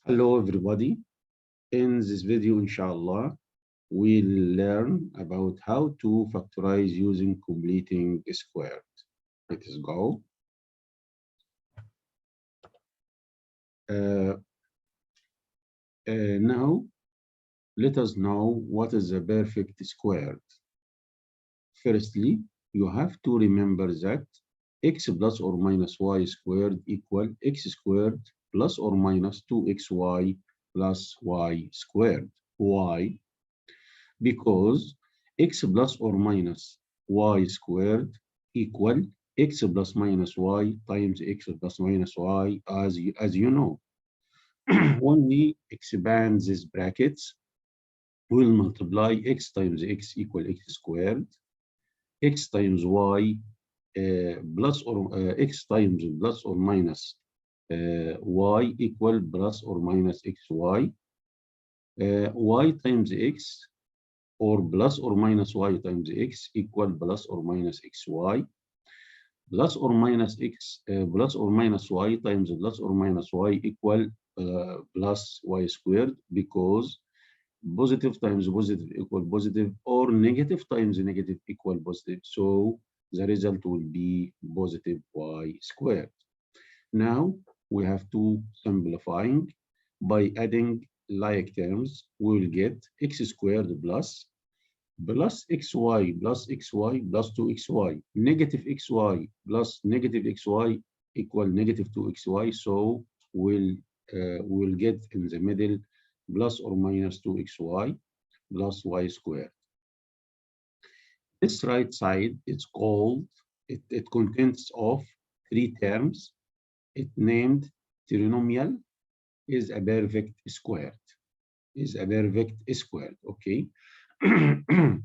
Hello everybody. In this video, inshallah, we'll learn about how to factorize using completing squared. Let us go. Uh, now, let us know what is a perfect squared. Firstly, you have to remember that x plus or minus y squared equal x squared plus or minus 2xy plus y squared. Why? Because x plus or minus y squared equal x plus minus y times x plus minus y as you know. When we expand these brackets, we'll multiply x times x equal x squared, x times y plus or x times plus or minus y equal plus or minus xy, y times x or plus or minus y times x equal plus or minus xy plus or minus x plus or minus y times plus or minus y equal plus y squared, because positive times positive equal positive or negative times negative equal positive. So the result will be positive y squared. Now we have to simplifying. By adding like terms, we will get x squared plus xy plus xy plus 2xy, negative xy plus negative xy equal negative 2xy. So we'll get in the middle plus or minus 2xy plus y squared. This right side is called, it contains of three terms. It named trinomial is a perfect squared. Is a perfect squared, okay? The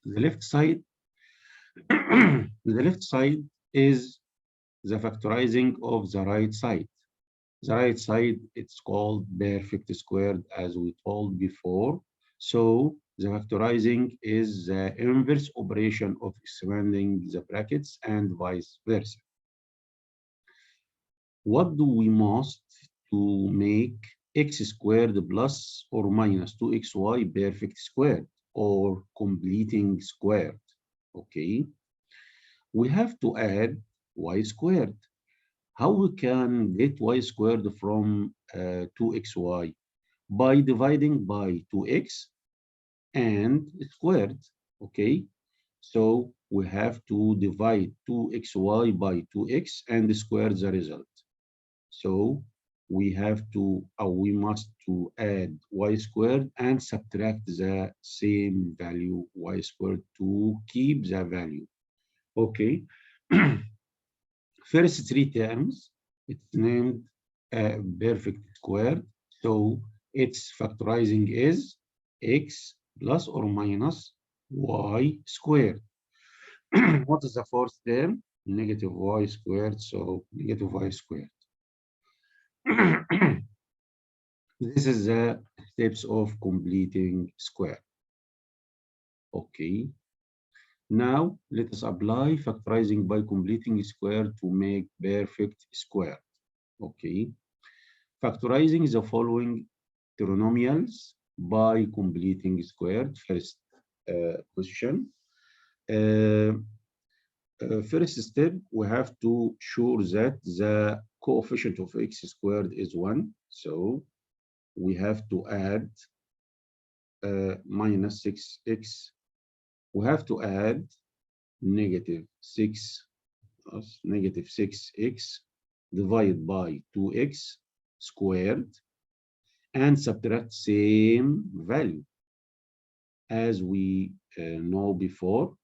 left side, the left side is the factorizing of the right side. The right side, it's called perfect squared, as we told before. So the factorizing is the inverse operation of expanding the brackets and vice versa. What do we must to make x squared plus or minus 2xy perfect squared or completing squared? Okay, we have to add y squared. How we can get y squared from 2xy? By dividing by 2x and squared, okay? So we have to divide 2xy by 2x and square the result. So we have to, we must to add y squared and subtract the same value y squared to keep the value, okay? First three terms, it's named perfect squared. So its factorizing is x plus or minus y squared. What is the fourth term? Negative y squared, so negative y squared. This is the steps of completing square. Okay. Now let us apply factorizing by completing square to make perfect square. Okay. Factorizing the following trinomials by completing squared. First question. First step, we have to sure that the coefficient of x squared is 1. So we have to add minus 6x. We have to add negative 6, negative 6x divided by 2x squared and subtract same value as we know before.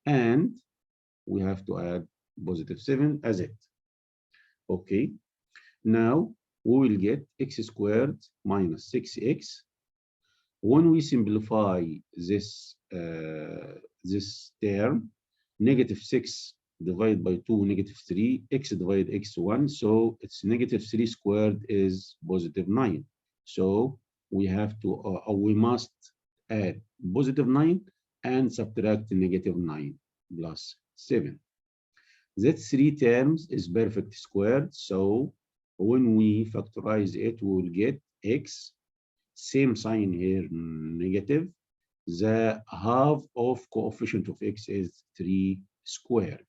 And we have to add positive 7 as it. Okay. Now we will get x squared minus 6x. When we simplify this this term, negative 6 divided by 2, negative 3, x divided x1, so it's negative 3 squared is positive 9. So we have to, we must add positive 9 and subtract negative 9 plus 7. That three terms is perfect squared, so When we factorize it, we will get x, same sign here, negative. The half of coefficient of x is 3 squared.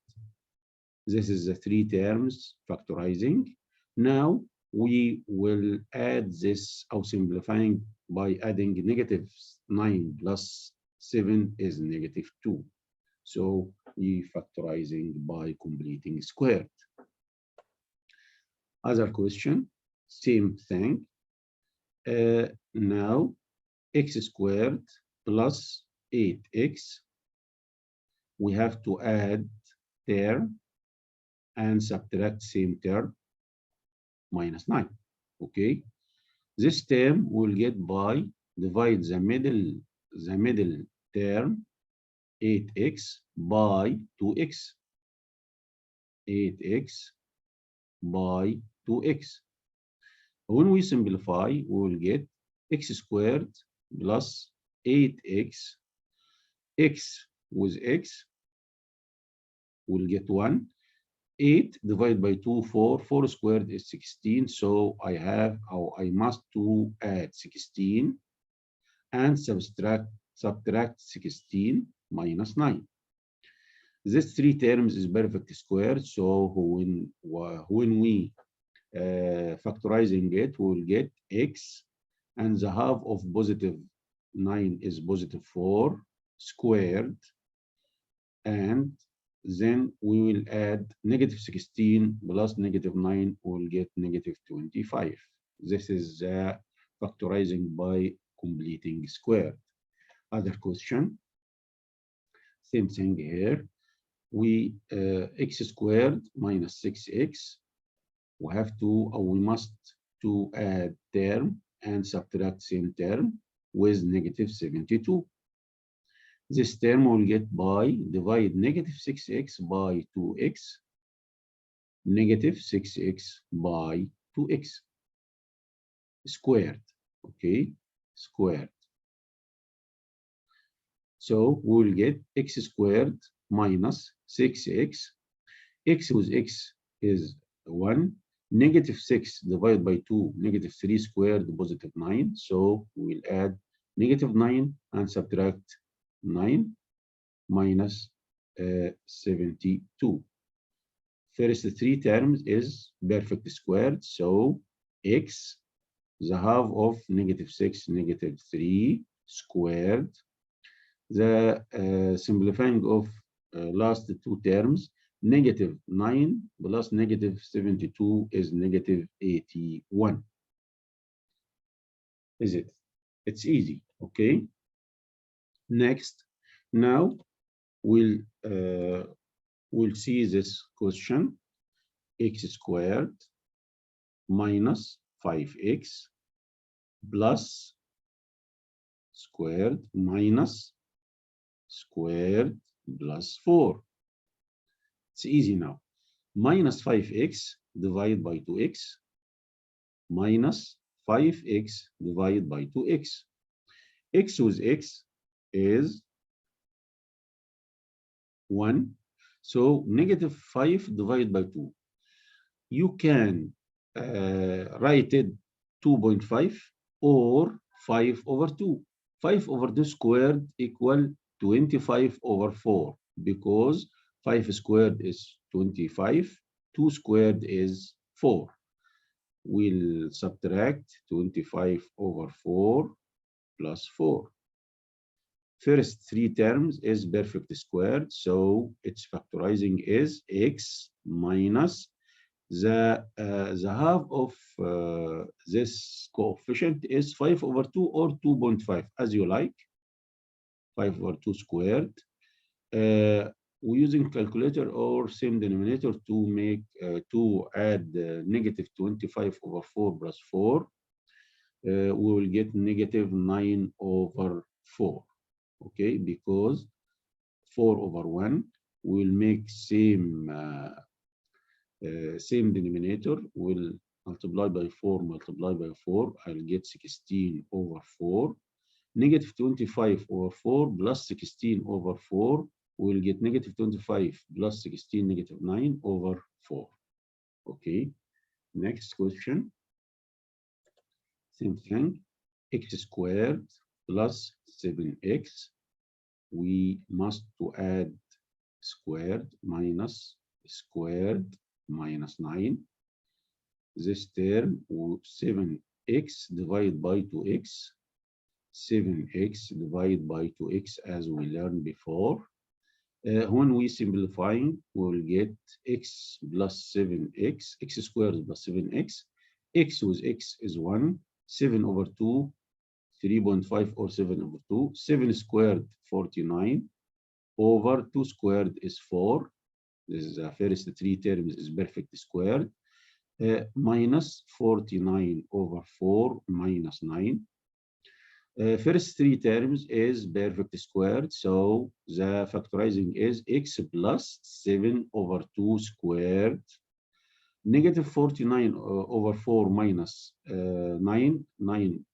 This is the three terms factorizing. Now we will add this, or simplifying by adding negative 9 plus 7 is negative 2. So we factorizing by completing squared. Other question, same thing. Now x squared plus 8x. We have to add term and subtract same term, minus 9. Okay. This term will get by divide the middle term, 8x by 2x. 8x by 2x. When we simplify, we will get x squared plus 8x. X with x will get 1. 8 divided by 2, 4. 4 squared is 16. So I must to add 16 and subtract 16 minus 9. This three terms is perfect squared. So when we factorizing it, we will get x, and the half of positive 9 is positive 4 squared, and then we will add negative 16 plus negative 9, we will get negative 25. This is factorizing by completing squared. Other question, same thing here. We x squared minus 6x. We must to add term and subtract same term with negative 72. This term will get by divide negative 6x by 2x, negative 6x by 2x squared. Okay, squared. So we will get x squared minus 6x. X with x is 1. Negative 6 divided by 2, negative 3 squared, positive 9. So we'll add negative 9 and subtract 9 minus 72. First three terms is perfect squared. So x, the half of negative 6, negative 3 squared. The simplifying of last two terms, negative 9 plus negative 72 is negative 81. Is it? It's easy. Okay. Next, now we'll see this question: x squared minus 5x plus squared minus squared plus 4. It's easy now. Minus 5x divided by 2x minus 5x divided by 2x. X with x is 1. So negative 5 divided by 2. You can write it 2.5 or 5 over 2. 5 over 2 squared equal 25 over 4, because 5 squared is 25, 2 squared is 4. We'll subtract 25 over 4 plus 4. First three terms is perfect squared, so its factorizing is x minus the half of this coefficient is 5 over 2 or 2.5, as you like. 5 over 2 squared. We're using calculator or same denominator to make to add negative 25 over 4 plus 4. We will get negative 9 over 4. Okay, because 4 over 1 will make same denominator. Will multiply by 4, multiply by 4. I'll get 16 over 4. Negative 25 over 4 plus 16 over 4 will get negative 25 plus 16, negative 9 over 4. Okay, Next question. Same thing. X squared plus 7x. We must to add squared minus squared minus 9. This term 7x divided by 2x. 7x divided by 2x as we learned before. When we simplifying, we'll get x plus 7x, x squared plus 7x. X with x is 1, 7 over 2, 3.5 or 7 over 2. 7 squared, 49, over 2 squared is 4. This is the first three terms is perfect squared. Minus 49 over 4 minus 9. First three terms is perfect squared, so the factorizing is x plus 7 over 2 squared. Negative 49 over 4 minus 9. 9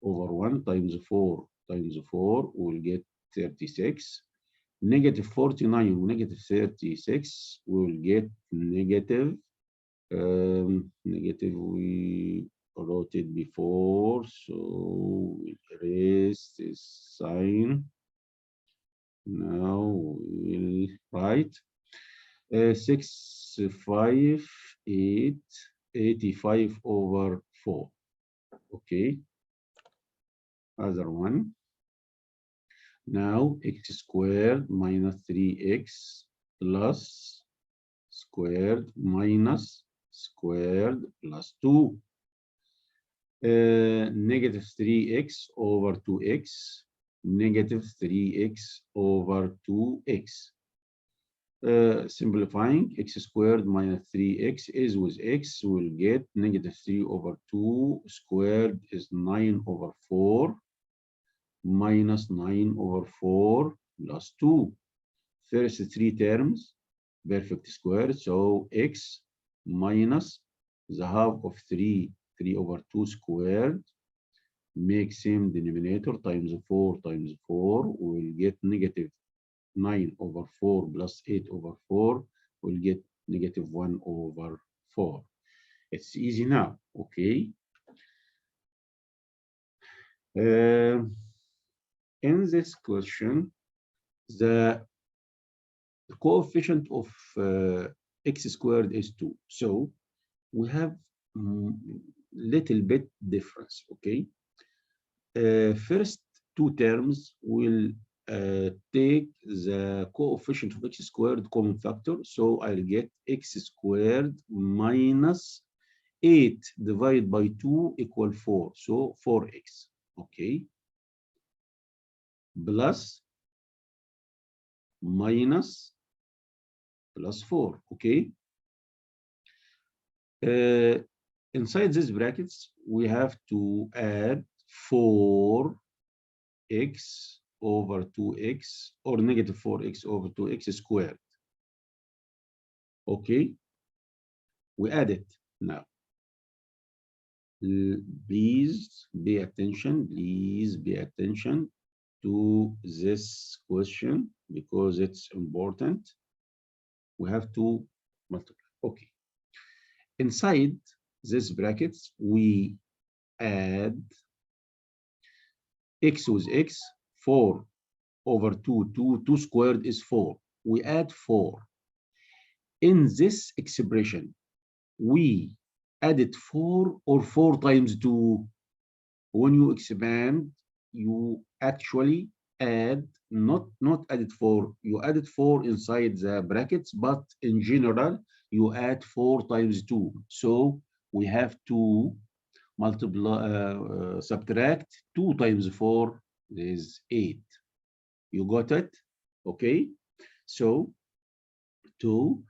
over 1 times 4 times 4 will get 36. Negative 49 negative 36 will get negative. Negative we wrote it before, so we'll erase this sign. Now we'll write 6, 5, 8, 85 over 4. Okay. Other one. Now x squared minus 3x plus squared minus squared plus 2. Negative 3x over 2x, negative 3x over 2x. Simplifying, x squared minus 3x is with x, will get negative 3 over 2 squared is 9 over 4 minus 9 over 4 plus 2. First three terms, perfect square, so x minus the half of 3 over 2 squared, make same denominator times 4 times 4, we'll get negative 9 over 4 plus 8 over 4, we'll get negative 1 over 4. It's easy now, okay? In this question, the coefficient of x squared is 2. So we have little bit difference, okay? First two terms will take the coefficient of x squared common factor. So I'll get x squared minus 8 divided by 2 equal 4. So 4x, okay? Plus minus plus 4, okay? Inside these brackets, we have to add 4x over 2x or negative 4x over 2x squared. Okay, we add it now. Please pay attention to this question because it's important. We have to multiply. Okay. Inside this brackets, we add x with x, 4 over 2 squared is 4. We add 4. In this expression, we added 4 or 4 times 2. When you expand, you actually add, not added 4, you added 4 inside the brackets, but in general, you add 4 times 2. So we have to multiply, subtract 2 times 4 is 8. You got it? Okay. So 2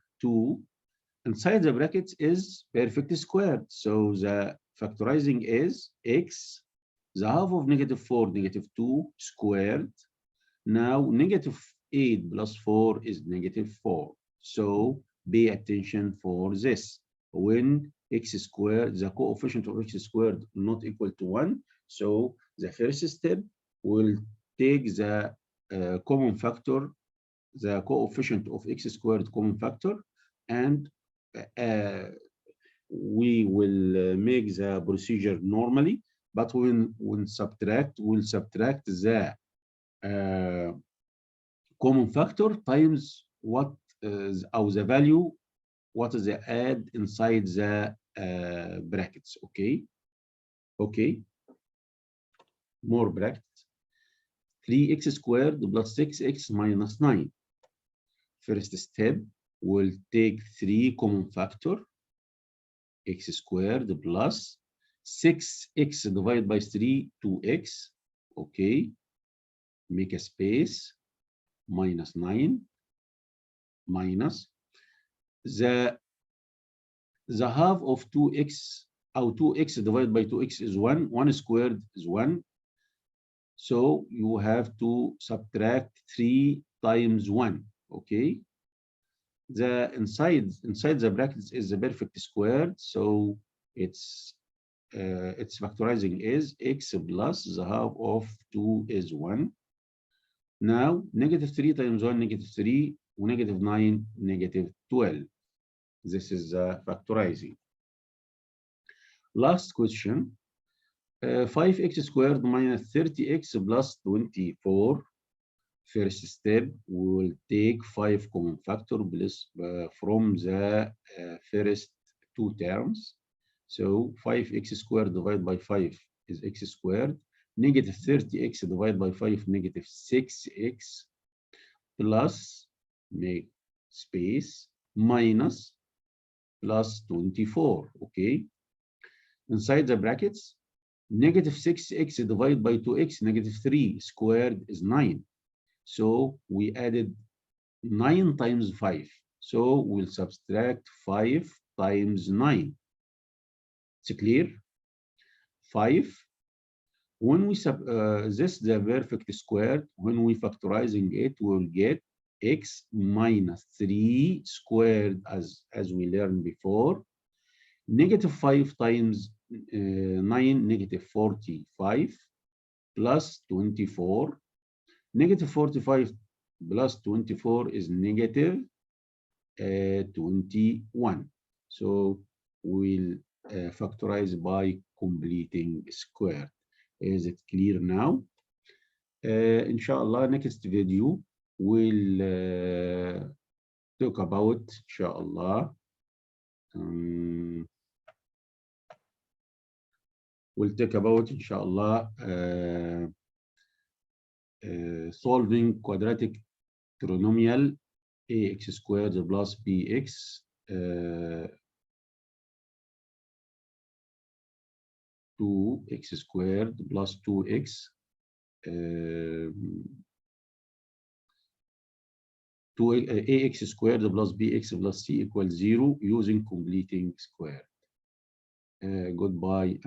inside the brackets is perfect squared. So the factorizing is x, the half of negative 4, negative 2 squared. Now negative 8 plus 4 is negative 4. So pay attention for this. When x squared, the coefficient of x squared not equal to 1, so the first step will take the common factor, the coefficient of x squared common factor, and we will make the procedure normally, but when subtract, we'll subtract the common factor times what or the value, what is the add inside the brackets. Okay. Okay. More brackets. 3x squared plus 6x minus 9. First step, we'll take 3 common factor, x squared plus 6x divided by 3, 2x. Okay. Make a space, minus 9, minus the half of 2x, or 2x divided by 2x is 1. 1 squared is 1. So you have to subtract 3 times 1. Okay. The inside the brackets is the perfect squared, so its factorizing is x plus the half of 2 is 1. Now negative 3 times 1, negative 3, negative 9, negative 12. This is factorizing. Last question. 5x squared minus 30x plus 24. First step, we will take 5 common factor from the first 2 terms. So 5x squared divided by 5 is x squared. Negative 30x divided by 5, negative 6x, plus, make space, minus, plus 24. Okay. Inside the brackets, negative 6x divided by 2x, negative 3 squared is 9. So we added 9 times 5. So we'll subtract 5 times 9. It's clear? 5. When we this the perfect square. When we factorizing it, we'll get x minus 3 squared as we learned before. Negative 5 times 9, negative 45, plus 24. Negative 45 plus 24 is negative 21. So we'll factorize by completing square. Is it clear now? Inshallah, next video we'll talk about, inshallah, we'll talk about, inshallah, solving quadratic trinomial ax squared plus bx 2x squared plus 2x 2ax squared plus bx plus c equals 0 using completing square. Goodbye.